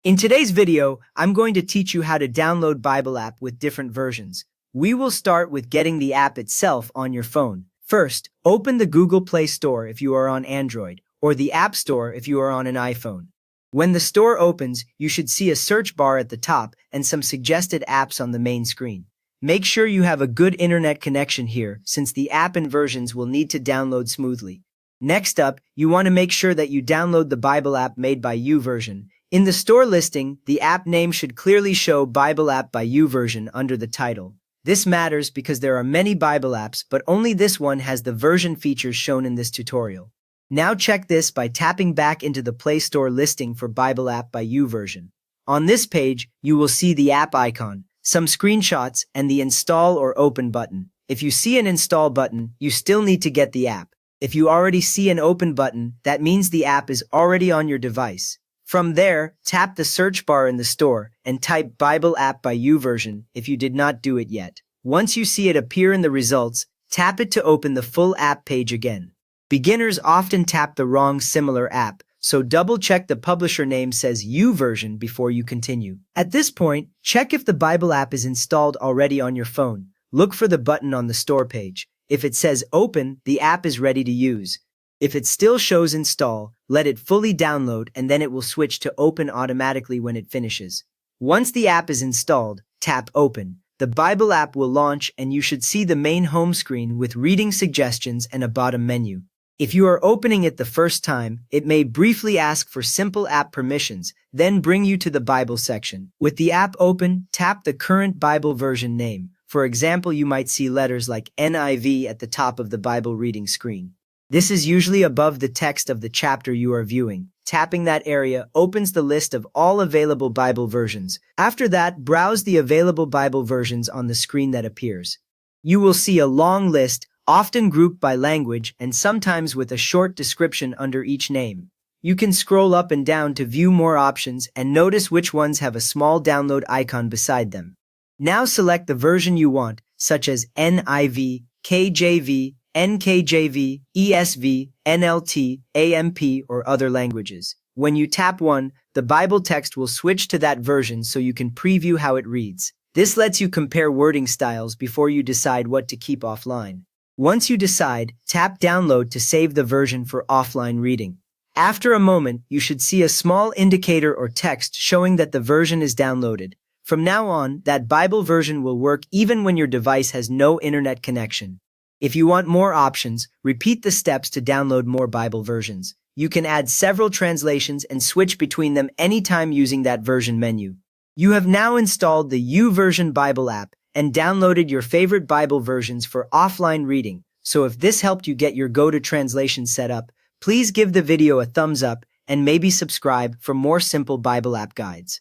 In today's video, I'm going to teach you how to download Bible app with different versions. We will start with getting the app itself on your phone. First, open the Google Play Store if you are on Android, or the App Store if you are on an iPhone. When the store opens, you should see a search bar at the top and some suggested apps on the main screen. Make sure you have a good internet connection here, since the app and versions will need to download smoothly. Next up, you want to make sure that you download the Bible app made by YouVersion. In the store listing, the app name should clearly show Bible app by YouVersion under the title. This matters because there are many Bible apps, but only this one has the version features shown in this tutorial. Now check this by tapping back into the Play Store listing for Bible app by YouVersion. On this page, you will see the app icon, some screenshots, and the install or open button. If you see an install button, you still need to get the app. If you already see an open button, that means the app is already on your device. From there, tap the search bar in the store and type Bible app by YouVersion if you did not do it yet. Once you see it appear in the results, tap it to open the full app page again. Beginners often tap the wrong similar app, so double-check the publisher name says YouVersion before you continue. At this point, check if the Bible app is installed already on your phone. Look for the button on the store page. If it says Open, the app is ready to use. If it still shows Install, let it fully download and then it will switch to Open automatically when it finishes. Once the app is installed, tap Open. The Bible app will launch and you should see the main home screen with reading suggestions and a bottom menu. If you are opening it the first time, it may briefly ask for simple app permissions, then bring you to the Bible section. With the app open, tap the current Bible version name. For example, you might see letters like NIV at the top of the Bible reading screen. This is usually above the text of the chapter you are viewing. Tapping that area opens the list of all available Bible versions. After that, browse the available Bible versions on the screen that appears. You will see a long list, often grouped by language and sometimes with a short description under each name. You can scroll up and down to view more options and notice which ones have a small download icon beside them. Now select the version you want, such as NIV, KJV, NKJV, ESV, NLT, AMP, or other languages. When you tap one, the Bible text will switch to that version so you can preview how it reads. This lets you compare wording styles before you decide what to keep offline. Once you decide, tap Download to save the version for offline reading. After a moment, you should see a small indicator or text showing that the version is downloaded. From now on, that Bible version will work even when your device has no internet connection. If you want more options, repeat the steps to download more Bible versions. You can add several translations and switch between them anytime using that version menu. You have now installed the YouVersion Bible app and downloaded your favorite Bible versions for offline reading. So if this helped you get your go-to translation set up, please give the video a thumbs up and maybe subscribe for more simple Bible app guides.